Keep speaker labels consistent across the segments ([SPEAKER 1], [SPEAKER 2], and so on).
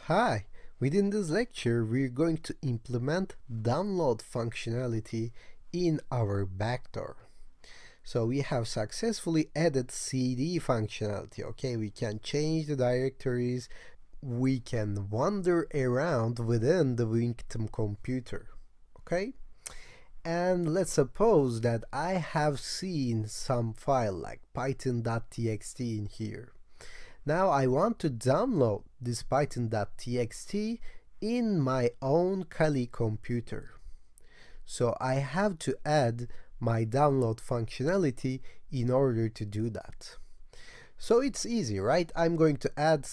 [SPEAKER 1] Hi! Within this lecture, we're going to implement download functionality in our backdoor. So we have successfully added CD functionality, okay? We can change the directories, we can wander around within the victim computer, okay? And let's suppose that I have seen some file like python.txt in here. Now I want to download this python.txt in my own Kali computer. So I have to add my download functionality in order to do that. So it's easy, right? I'm going to add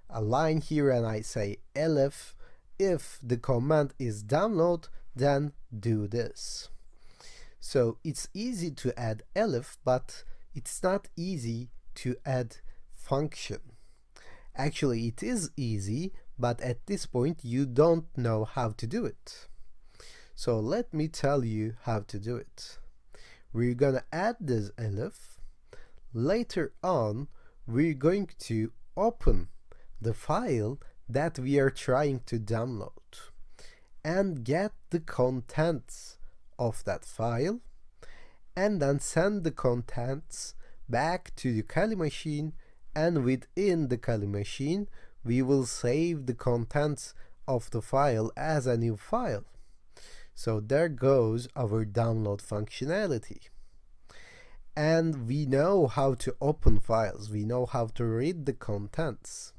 [SPEAKER 1] a line here and I say elif if the command is download, then do this. So it's easy to add elif, but it's not easy to add function. Actually, it is easy, but at this point you don't know how to do it. So let me tell you how to do it. We're gonna add this elif. Later on, we're going to open the file that we are trying to download and get the contents of that file and then send the contents back to the Kali machine, and within the Kali machine we will save the contents of the file as a new file. So there goes our download functionality. And we know how to open files, we know how to read the contents.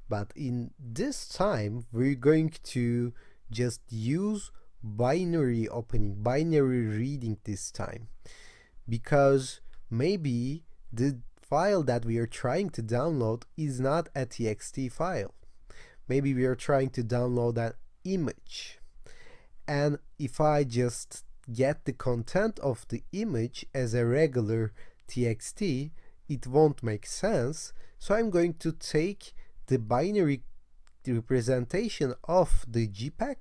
[SPEAKER 1] But in this time we're going to just use binary opening, binary reading this time, because maybe the file that we are trying to download is not a txt file. Maybe we are trying to download an image. And if I just get the content of the image as a regular txt, it won't make sense. So I'm going to take the binary representation of the JPEG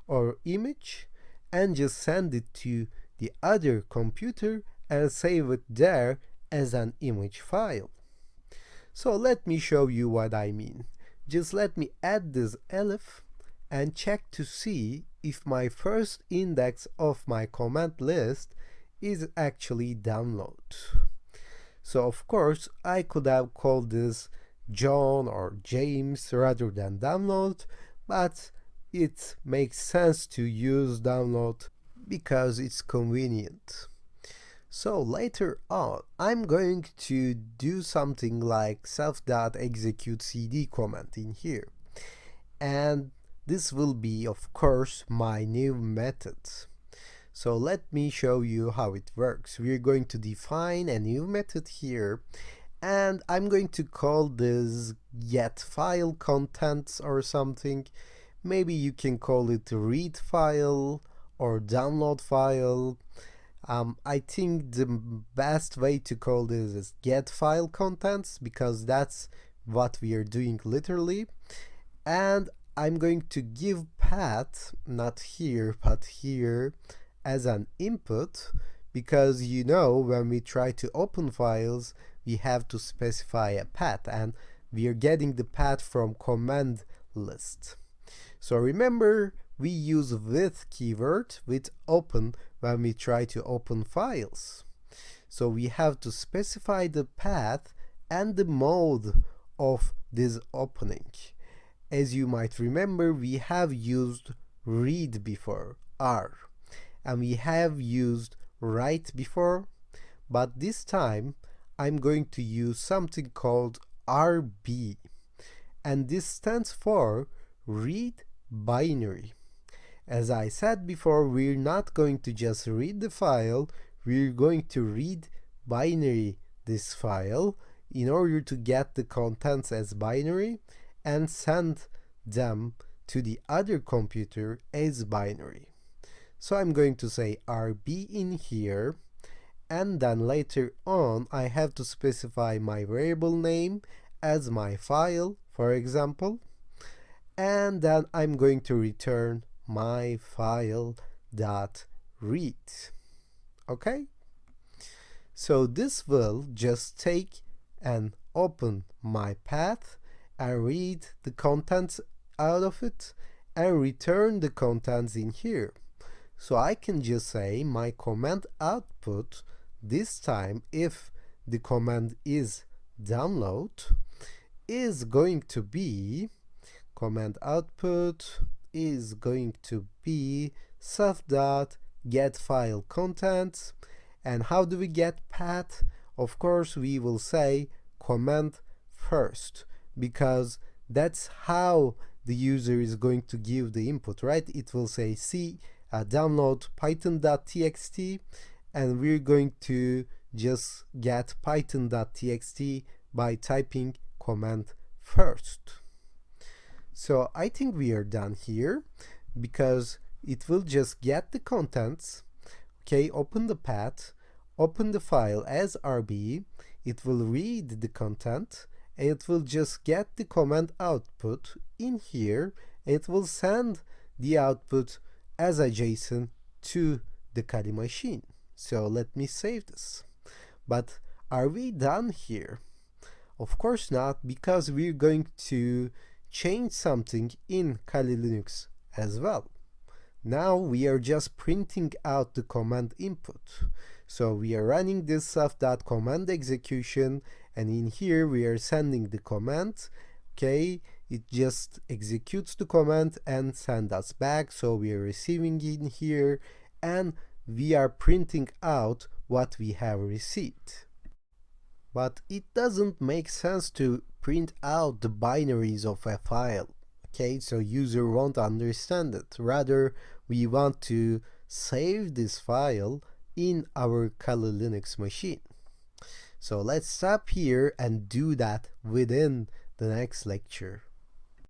[SPEAKER 1] or image and just send it to the other computer and save it there as an image file. So let me show you what I mean. Just let me add this elif and check to see if my first index of my command list is actually download. So of course I could have called this John or James rather than download, but it makes sense to use download because it's convenient. So later on, I'm going to do something like self.execute cd command in here. And this will be, of course, my new method. So let me show you how it works. We're going to define a new method here, and I'm going to call this get file contents or something. Maybe you can call it read file or download file. I think the best way to call this is get file contents, because that's what we are doing literally. And I'm going to give path, not here but here, as an input, because you know when we try to open files we have to specify a path, and we are getting the path from command list. So remember, we use with keyword with open when we try to open files. So we have to specify the path and the mode of this opening. As you might remember, we have used read before, R, and we have used write before, but this time I'm going to use something called RB, and this stands for read binary. As I said before, we're not going to just read the file, we're going to read binary this file in order to get the contents as binary and send them to the other computer as binary. So I'm going to say RB in here, and then later on I have to specify my variable name as my file, for example, and then I'm going to return my file dot read. Okay, so this will just take and open my path and read the contents out of it and return the contents in here. So I can just say my command output this time, if the command is download, is going to be command output is going to be self.getFileContents. And how do we get path? Of course, we will say command first, because that's how the user is going to give the input, right? It will say download python.txt, and we're going to just get python.txt by typing command first. So I think we are done here, because it will just get the contents, okay, open the path, open the file as RB, it will read the content, and it will just get the command output in here, and it will send the output as a JSON to the Kali machine. So let me save this. But are we done here? Of course not, because we're going to change something in Kali Linux as well. Now we are just printing out the command input. So we are running this self.command execution, and in here we are sending the command. Okay, it just executes the command and send us back. So we are receiving in here, and we are printing out what we have received. But it doesn't make sense to print out the binaries of a file. Okay, so user won't understand it. Rather, we want to save this file in our Kali Linux machine. So let's stop here and do that within the next lecture.